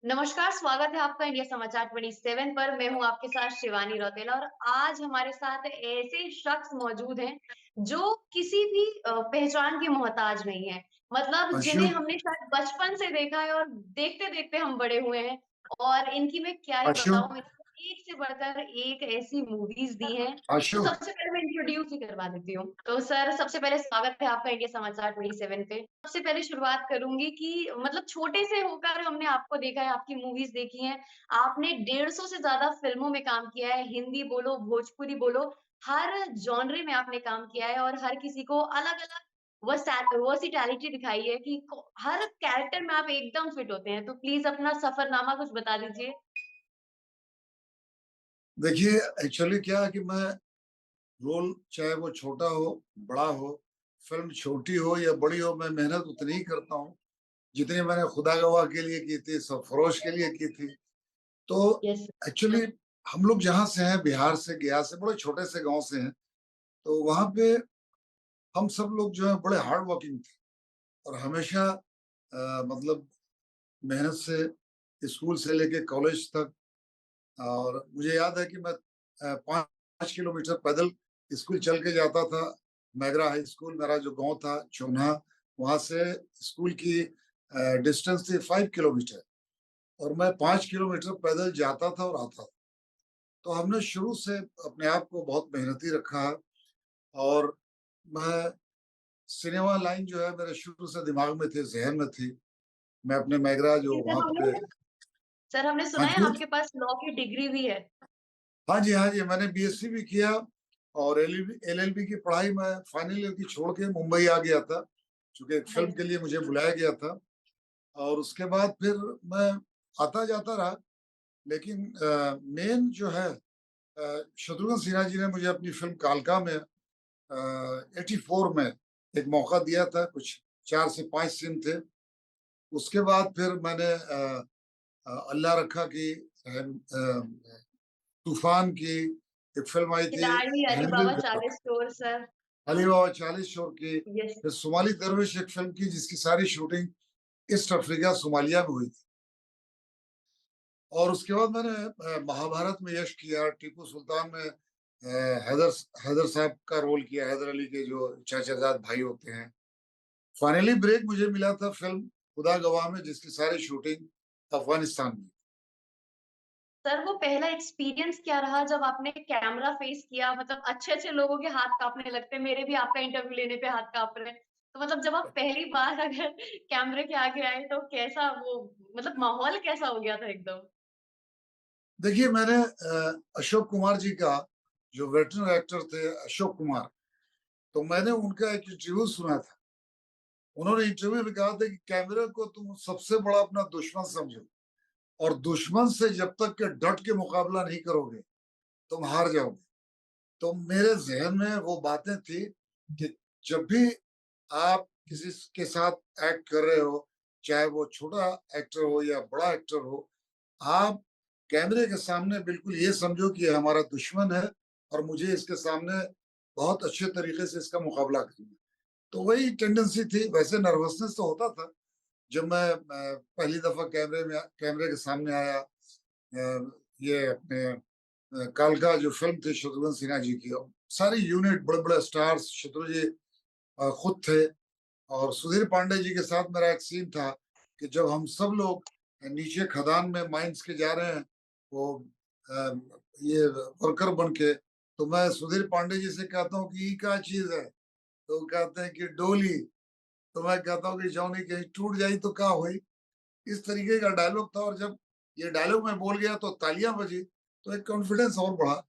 नमस्कार, स्वागत है आपका इंडिया समाचार 27 पर। मैं हूँ आपके साथ शिवानी रौतेला और आज हमारे साथ ऐसे शख्स मौजूद हैं, जो किसी भी पहचान के मोहताज नहीं है। मतलब जिन्हें अशोक हमने शायद बचपन से देखा है और देखते-देखते हम बड़े हुए हैं और इनकी मैं क्या ही अशोक बताऊँ, एक से बढ़कर एक ऐसी मूवीज़ दी हैं। तो अशोक सबसे पहले मैं इंट्रोड्यूस ही करवा देती हूँ। तो सर सबसे पहले स्वागत है आपका इंडिया समाचार 27 पे। सबसे पहले शुरुआत करूँगी कि मतलब छोटे से होकर हमने आपको देखा है, आपकी मूवीज़ देखी हैं। आपने 150 से ज़्यादा फ़िल्मों में काम किया है, हिंदी बोलो, भोजपुरी बोलो, हर जॉनरे में आपने काम किया है और हर किसी को अलग-अलग वर्सेटैलिटी दिखाई है कि को हर कैरेक्टर में आप एकदम फिट होते हैं। तो प्लीज़ अपना सफ़रनामा कुछ बता दीजिए? देखिए, एक्चुअली क्या है कि मैं रोल चाहे वो छोटा हो, बड़ा हो, फ़िल्म छोटी हो या बड़ी हो, मैं मेहनत उतनी ही करता हूँ, जितनी मैंने खुदा गवाह के लिए की थी, सरफ़रोश के लिए की थी। तो यस। एक्चुअली हम लोग जहाँ से हैं, बिहार से, गया से, बड़े छोटे से गाँव से हैं, तो वहाँ पे हम सब लोग जो हैं बड़े हार्ड वर्किंग थे और हमेशा मतलब मेहनत से स्कूल से लेके कॉलेज तक। और मुझे याद है कि मैं 5 किलोमीटर पैदल स्कूल चल के जाता था। मैगरा हाई स्कूल मेरा जो गाँव था चोन्हा, वहाँ से स्कूल की डिस्टेंस थी 5 किलोमीटर और मैं 5 किलोमीटर पैदल जाता था और आता था। तो हमने शुरू से अपने आप को बहुत मेहनती रखा है और मैं सिनेमा लाइन जो है मेरे शुरू से दिमाग में थी, ज़हन में थी। मैं अपने मैगरा जो जी, वहाँ पे। सर हमने हाँ सुना है जी। आपके पास लॉ की डिग्री भी है। हाँ जी, हाँ जी, मैंने बीएससी भी किया और एलएलबी की पढ़ाई मैं फाइनल ईयर की छोड़ के मुंबई आ गया था, चूँकि एक फ़िल्म नाइस। के लिए मुझे बुलाया गया था और उसके बाद फिर मैं आता-जाता रहा। लेकिन मेन जो है शत्रुघ्न सिन्हा जी ने मुझे अपनी फ़िल्म कालका में 84 में एक मौका दिया था, कुछ 4 से 5 सीन थे। उसके बाद फिर मैंने अल्लाह रखा की तूफ़ान की एक फ़िल्म आई थी, खिलाड़ी अली हिलमिल बाबा ब्याह। 40 चोर सर। अली बाबा 40 चोर की, यस। फिर शुमाली दरवेश एक फ़िल्म की जिसकी सारी शूटिंग ईस्ट अफ्रीका, सोमालिया में हुई थी। और उसके बाद मैंने महाभारत में यश किया, टीपू सुल्तान में हैदर साहब का रोल किया, हैदर अली के जो चाचाजाद भाई होते हैं। फाइनली ब्रेक मुझे मिला था फ़िल्म खुदा गवाह में जिसकी सारी शूटिंग अफ़गानिस्तान में। सर वो पहला एक्सपीरियंस क्या रहा जब आपने कैमरा फेस किया? मतलब अच्छे-अच्छे लोगों के हाथ काँपने लगते हैं, मेरे भी आपका इंटरव्यू लेने पे हाथ काँप रहे हैं। तो मतलब जब आप पहली बार अगर कैमरे के आगे आए तो कैसा वो मतलब माहौल कैसा हो गया था एकदम? देखिए मैंने अशोक कुमार जी का जो वेटरन एक्टर थे अशोक कुमार, तो मैंने उनका एक इंटरव्यू सुना था। उन्होंने इंटरव्यू में कहा था कि कैमरे को तुम सबसे बड़ा अपना दुश्मन समझो और दुश्मन से जब तक के डट के मुकाबला नहीं करोगे, तुम हार जाओगे। तो मेरे ज़हन में वो बातें थी कि जब भी आप किसी के साथ एक्ट कर रहे हो, चाहे वो छोटा एक्टर हो या बड़ा एक्टर हो, आप कैमरे के सामने बिल्कुल ये समझो कि ये हमारा दुश्मन है और मुझे इसके सामने बहुत अच्छे तरीके से इसका मुकाबला करना है। तो वही टेंडेंसी थी, वैसे नर्वसनेस तो होता था। जब मैं पहली दफ़ा कैमरे के सामने आया ये अपने कालका जो फ़िल्म थी शत्रुघ्न सिन्हा जी की, सारी यूनिट बड़े-बड़े स्टार्स शत्रु जी खुद थे और सुधीर पांडे जी के साथ मेरा एक सीन था कि जब हम सब लोग नीचे खदान में माइन्स के जा रहे हैं, वो अ, ये वर्कर बन के, तो मैं सुधीर पांडे जी से कहता हूँ कि ये क्या चीज़ है? तो वो कहते हैं कि डोली। तो मैं कहता हूँ कि जौनी कहीं टूट जाई तो क्या हुई? इस तरीके का डायलॉग था और जब ये डायलॉग मैं बोल गया तो तालियां बजी, तो एक कॉन्फिडेंस और बढ़ा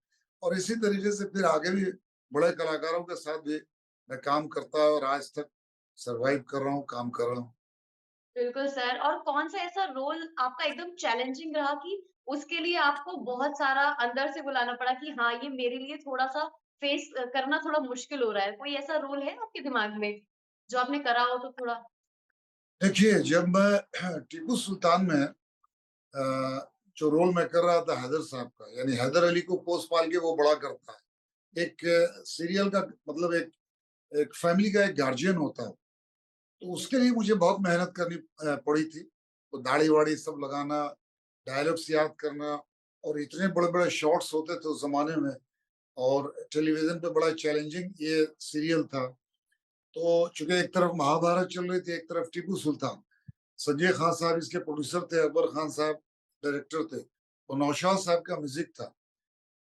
और इसी तरीके से फिर आगे भी बड़े कलाकारों के साथ भी मैं काम करता और आज तक सरवाइव कर रहा हूँ, काम कर रहा हूँ। बिल्कुल सर। और कौन-सा ऐसा रोल आपका एकदम चैलेंजिंग रहा कि उसके लिए आपको बहुत सारा अंदर से बुलाना पड़ा कि हाँ, ये मेरे लिए थोड़ा-सा फेस करना थोड़ा मुश्किल हो रहा है? कोई ऐसा रोल है आपके दिमाग में, जो आपने करा हो तो थोड़ा देखिए, जब मैं टीपू सुल्तान में जो रोल मैं कर रहा था हैदर साहब का, यानी हैदर अली को पोस-पाल के वो बड़ा करता है। एक सीरियल का मतलब एक एक फैमिली का एक गार्जियन होता है। तो उसके लिए मुझे बहुत मेहनत करनी पड़ी थी। तो दाढ़ी-वाढ़ी सब लगाना, डायलॉग्स याद करना, और इतने बड़े-बड़े शॉट्स होते थे उस ज़माने में, और टेलीविज़न पे बड़ा चैलेंजिंग ये सीरियल था। तो चूँकि एक तरफ महाभारत चल रही थी, एक तरफ टीपू सुल्तान। संजय खान साहब इसके प्रोड्यूसर थे, अकबर खान साहब डायरेक्टर थे, और नौशाद साहब का म्यूज़िक था।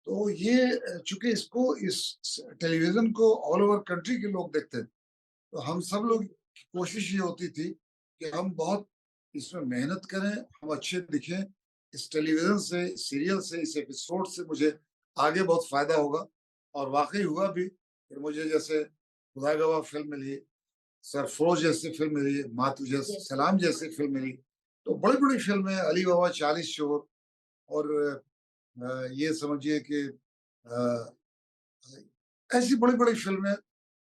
तो ये चूँकि इसको इस टेलीविज़न को ऑल ओवर कंट्री के लोग देखते थे, तो हम सब लोग यस। की कोशिश ये होती थी कि हम बहुत इसमें मेहनत करें, हम अच्छे दिखें। इस टेलीविज़न से, इस सीरियल से, इस एपिसोड से मुझे आगे बहुत फ़ायदा होगा, और वाक़ई हुआ भी। फिर मुझे जैसे खुदा गवाह फ़िल्म मिली, सरफ़रोश जैसी फ़िल्म मिली, माँ तुझे यस। सलाम जैसी फ़िल्म मिली। तो बड़ी-बड़ी फ़िल्में, अली बाबा 40 चोर, और ये समझिए कि अ, ऐसी बड़ी-बड़ी फ़िल्में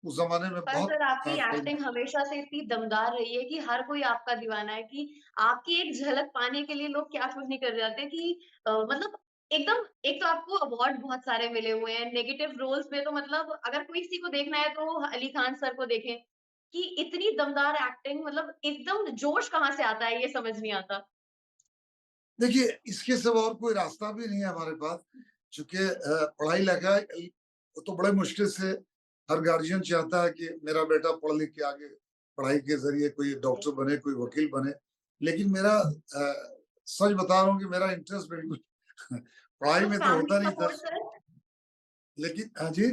उस ज़माने में पर बहुत सर आपकी फ़िल्में। एक्टिंग हमेशा से इतनी दमदार रही है कि हर कोई आपका दीवाना है कि आपकी एक झलक पाने के लिए लोग क्या कुछ नहीं कर जाते कि मतलब एकदम एक तो आपको अवार्ड बहुत सारे मिले हुए हैं, नेगेटिव रोल्स में तो मतलब अगर कोई किसी को देखना है तो अली खान सर को देखें, कि इतनी दमदार एक्टिंग मतलब एकदम जोश कहाँ से आता है ये समझ नहीं आता। देखिए, इसके सिवा और कोई रास्ता भी नहीं है हमारे पास, चूँकि पढ़ाई-लिखाई वो तो बड़े मुश्किल से हर गार्जियन चाहता है कि मेरा बेटा पढ़ लिख के आगे पढ़ाई के ज़रिए कोई डॉक्टर यस। बने, कोई वकील बने। लेकिन मेरा सच बता रहा हूँ कि मेरा इंटरेस्ट बिल्कुल पढ़ाई तो में तो फैमिली होता नहीं था। सपोर्ट सर, लेकिन हाँ जी?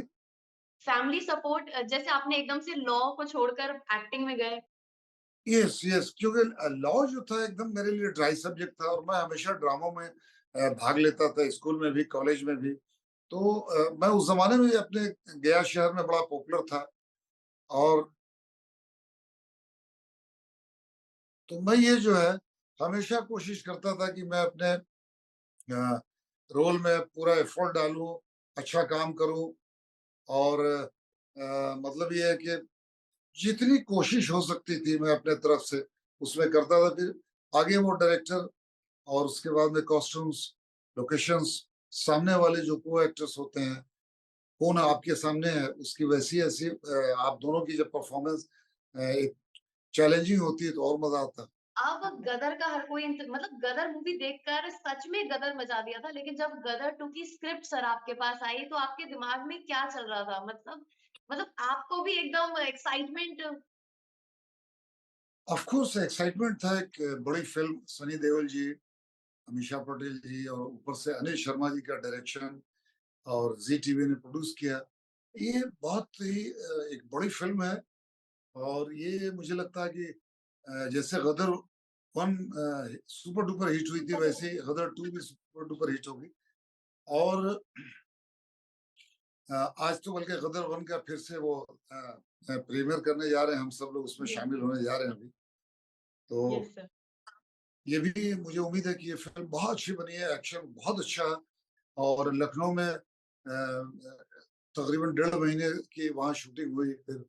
फैमिली सपोर्ट जैसे आपने एकदम से लॉ को छोड़कर एक्टिंग में गए। यस, यस, क्योंकि लॉ जो था एकदम मेरे लिए ड्राई सब्जेक्ट था, और मैं हमेशा ड्रामों में भाग लेता था, स्कूल में भी, कॉलेज में भी। तो मैं उस ज़माने में अपने गया शहर में बड़ा पॉपुलर था, और तो मैं ये जो है हमेशा कोशिश करता था कि मैं अपने रोल में पूरा एफर्ट डालूँ, अच्छा काम करूँ, और मतलब ये है कि जितनी कोशिश हो सकती थी मैं अपने तरफ से उसमें करता था। फिर आगे वो डायरेक्टर, और उसके बाद में कॉस्ट्यूम्स, लोकेशंस, सामने वाले जो को एक्टर्स होते हैं, कौन आपके सामने है, उसकी वैसी-ऐसी आप दोनों की जब परफॉर्मेंस एक चैलेंजिंग होती है तो और मज़ा आता है। अब गदर का हर कोई मतलब गदर मूवी देखकर सच में गदर मचा दिया था, लेकिन जब गदर 2 की स्क्रिप्ट सर आपके पास आई, तो आपके दिमाग में क्या चल रहा था? मतलब आपको भी एकदम एक्साइटमेंट। ऑफ कोर्स एक्साइटमेंट था, एक बड़ी फ़िल्म, सनी देओल जी, अमीषा पटेल जी, और ऊपर से अनिल शर्मा जी का डायरेक्शन, और ज़ी टीवी ने प्रोड्यूस किया। ये बहुत ही एक बड़ी फ़िल्म है, और ये मुझे लगता है कि जैसे गदर 1 सुपर डुपर हिट हुई थी, वैसे ही गदर 2 भी सुपर डुपर हिट होगी। और आज तो बल्कि गदर 1 का फिर से वो प्रीमियर करने जा रहे हैं, हम सब लोग उसमें यस, शामिल होने जा रहे हैं अभी। तो यस सर। ये भी मुझे उम्मीद है कि ये फ़िल्म बहुत अच्छी बनी है, एक्शन बहुत अच्छा है, और लखनऊ में तकरीबन 1.5 महीने की वहाँ शूटिंग हुई, फिर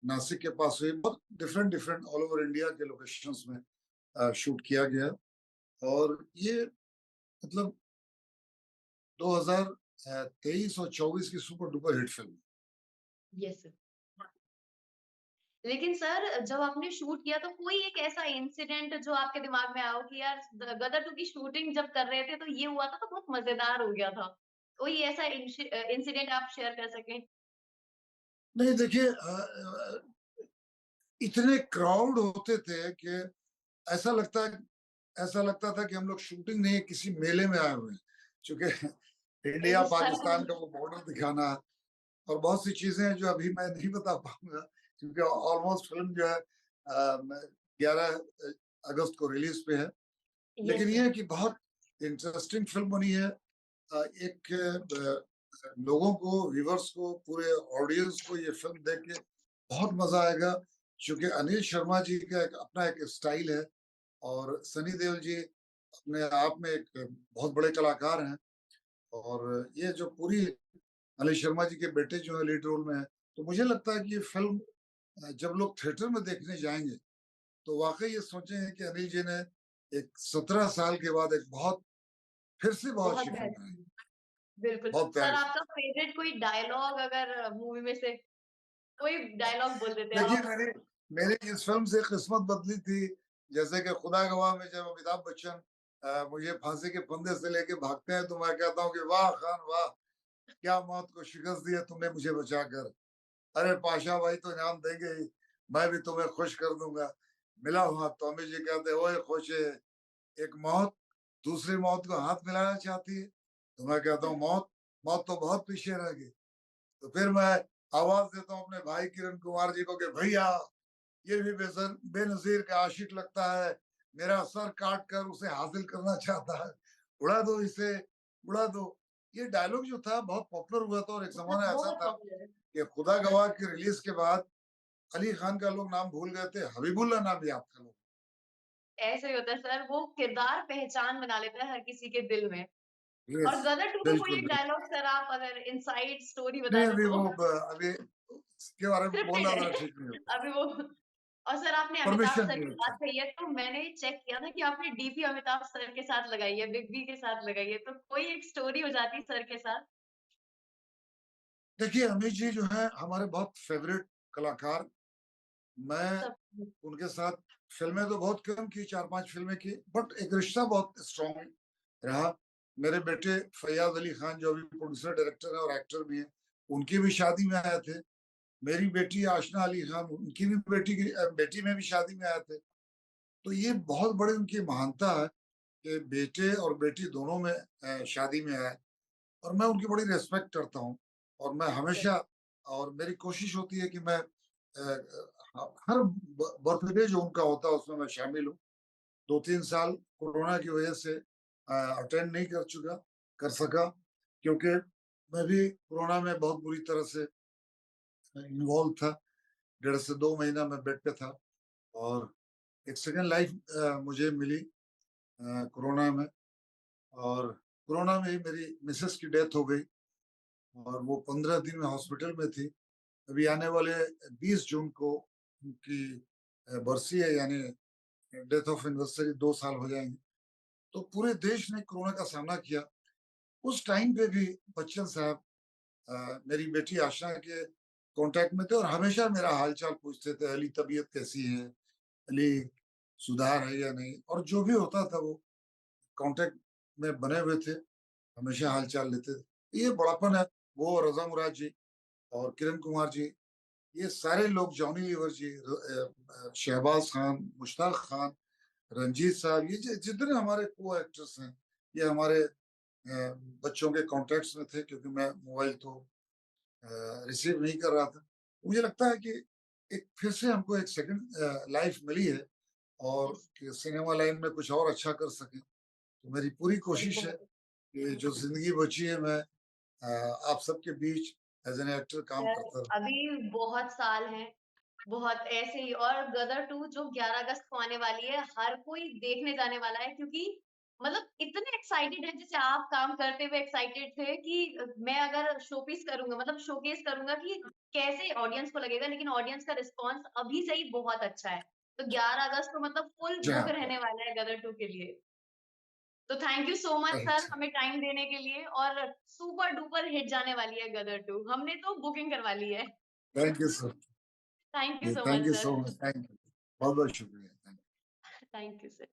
नासिक के पास हुई, बहुत different different all over India के लोकेशंस में शूट किया गया। और ये मतलब 2023 और 24 की super duper hit film. Yes sir. लेकिन सर जब आपने शूट किया तो कोई एक ऐसा इंसिडेंट जो आपके दिमाग में आया हो कि यार गदर 2 की शूटिंग जब कर रहे थे तो ये हुआ था तो बहुत मज़ेदार हो गया था। कोई ऐसा इंसिडेंट आप शेयर कर सकें? नहीं देखिए, इतने क्राउड होते थे कि ऐसा लगता है ऐसा लगता था कि हम लोग शूटिंग नहीं, किसी मेले में आए हुए हैं। चूँकि इंडिया सर। पाकिस्तान का वो बॉर्डर दिखाना, और बहुत सी चीज़ें हैं जो अभी मैं नहीं बता पाऊँगा, क्योंकि ऑलमोस्ट फ़िल्म जो है 11 अगस्त को रिलीज़ पे है। लेकिन यस ये सर। है कि बहुत इंटरेस्टिंग फ़िल्म बनी है। एक लोगों को, व्यूअर्स को, पूरे ऑडियंस को ये फ़िल्म देख के बहुत मज़ा आएगा, क्योंकि अनिल शर्मा जी का एक अपना एक स्टाइल है, और सनी देओल जी अपने आप में एक बहुत बड़े कलाकार हैं। और ये जो पूरी अनिल शर्मा जी के बेटे जो हैं लीड रोल में हैं, तो मुझे लगता है कि ये फ़िल्म जब लोग थिएटर में देखने जाएँगे, तो वाक़ई ये सोचेंगे कि अनिल जी ने एक 17 साल के बाद एक बहुत फिर से बहुत बहुत अच्छी फ़िल्म बनाई, बेहतरीन। बिल्कुल। बहुत सर प्यारी फ़िल्म। आपका फ़ेवरेट कोई डायलॉग अगर मूवी में से कोई डायलॉग बोल देते देखिए, आप? मेरी मेरी इस फ़िल्म से किस्मत बदली थी, जैसे कि खुदा गवाह में जब अमिताभ बच्चन मुझे फांसी के फंदे से लेके भागते हैं तो मैं कहता हूँ कि वाह खान वाह, क्या मौत को शिकस्त दिया तुमने मुझे बचाकर। अरे पाशा भाई तो इनाम देंगे ही, मैं भी तुम्हें खुश कर दूंगा। मिला हुआ तो अमित जी कहते ओए खुशे, एक मौत दूसरी मौत को हाथ मिलाना चाहती है। तो मैं कहता हूँ मौत, मौत तो बहुत पीछे रह गई। तो फिर मैं आवाज देता हूँ अपने भाई किरण कुमार जी को कि भैया ये भी बेनजीर का आशिक लगता है, मेरा सर काट कर उसे हासिल करना चाहता है, उड़ा दो इसे, उड़ा दो। ये डायलॉग जो था बहुत पॉपुलर हुआ था और एक बहुत जमाना ऐसा बहुत था पॉपुलर है। कि खुदा गवाह की रिलीज के बाद अली खान का लोग नाम भूल गए थे, हबीबुल्लाह नाम याद था लोग। ऐसे ही होता है सर, वो किरदार पहचान बना लेता है हर किसी के दिल में। यस, और गदर 2 का कोई बिल्कुल, एक बिल्कुल। डायलॉग सर आप अगर इनसाइड स्टोरी नहीं, बता दें अभी तो? वो अभी उसके बारे में स्क्रिप्टेड बोलना है। ज़रा ठीक नहीं होगा। अभी वो और सर आपने अमिताभ परमिशन सर नहीं की है बात ठीक। कही है, तो मैंने चेक किया था कि आपने डीपी अमिताभ सर के साथ लगाई है, बिग बी के साथ लगाई है, तो कोई एक स्टोरी हो जाती सर के साथ? देखिए, अमित जी जो है हमारे बहुत फ़ेवरेट कलाकार। मैं सब उनके साथ फ़िल्में तो बहुत कम की, 4-5 फ़िल्में की, बट एक रिश्ता बहुत स्ट्रॉन्ग रहा। मेरे बेटे फैयाज़ अली खान जो अभी प्रोड्यूसर, डायरेक्टर हैं और एक्टर भी हैं, उनकी भी शादी में आए थे। मेरी बेटी आशना अली खान, उनकी भी बेटी में भी शादी में आए थे। तो ये बहुत बड़ी उनकी महानता है कि बेटे और बेटी दोनों में शादी में आए और मैं उनकी बड़ी रिस्पेक्ट करता हूँ और मैं सर हमेशा और मेरी कोशिश होती है कि मैं हर बर्थडे जो उनका होता है उसमें मैं शामिल हूँ। 2-3 साल कोरोना की वजह से अटेंड नहीं कर सका क्योंकि मैं भी कोरोना में बहुत बुरी तरह से इन्वॉल्व था। 1.5 से 2 महीना मैं बेड पे था और एक सेकंड लाइफ मुझे मिली कोरोना में और कोरोना में ही मेरी मिसेस की डेथ हो गई और वो 15 दिन में हॉस्पिटल में थी। अभी आने वाले 20 जून को उनकी बरसी है यानी डेथ ऑफ एनिवर्सरी 2 साल हो जाएँगे। तो पूरे देश ने कोरोना का सामना किया। उस टाइम पे भी बच्चन साहब मेरी बेटी आशा के कॉन्टैक्ट में थे और हमेशा मेरा हाल-चाल पूछते थे, "अली तबीयत कैसी है? अली सुधार है या नहीं?" और जो भी होता था वो कॉन्टैक्ट में बने हुए थे, हमेशा हाल-चाल लेते थे। ये बड़ापन है, वो रज़ा मुराद जी और किरण कुमार जी, ये सारे लोग जॉनी लीवर जी, शहबाज खान, मुश्ताक खान, रंजीत साहब, ये जितने हमारे को एक्टर्स हैं, ये हमारे बच्चों के कॉन्टैक्ट्स में थे क्योंकि मैं मोबाइल तो रिसीव नहीं कर रहा था। मुझे लगता है कि एक फिर से हमको एक सेकंड लाइफ मिली है और यस, कि सिनेमा लाइन में कुछ और अच्छा कर सकें। तो मेरी पूरी सर कोशिश है बहुत कि जो ज़िंदगी बची है मैं आप सबके बीच एज़ एन एक्टर काम सर करता रहूँ। अभी बहुत साल हैं, बहुत ऐसे ही और गदर 2 जो 11 अगस्त को आने वाली है, हर कोई देखने जाने वाला है क्योंकि मतलब इतने एक्साइटेड हैं जैसे आप काम करते हुए एक्साइटेड थे कि मैं अगर शोपीस करूँगा मतलब शोकेस करूँगा कि कैसे ऑडियंस को लगेगा, लेकिन ऑडियंस का रिस्पॉन्स अभी से ही बहुत अच्छा है। तो 11 अगस्त को मतलब फुल जय बुक हिंद। रहने वाला है गदर 2 के लिए। तो thank you so much sir right. हमें टाइम देने के लिए और सुपर डुपर हिट जाने वाली है गदर 2 हमने तो बुकिंग करवा ली है। Thank you sir. Thank you जी, so thank much you sir. So much. Thank you. बहुत-बहुत शुक्रिया। Thank you. Thank you sir.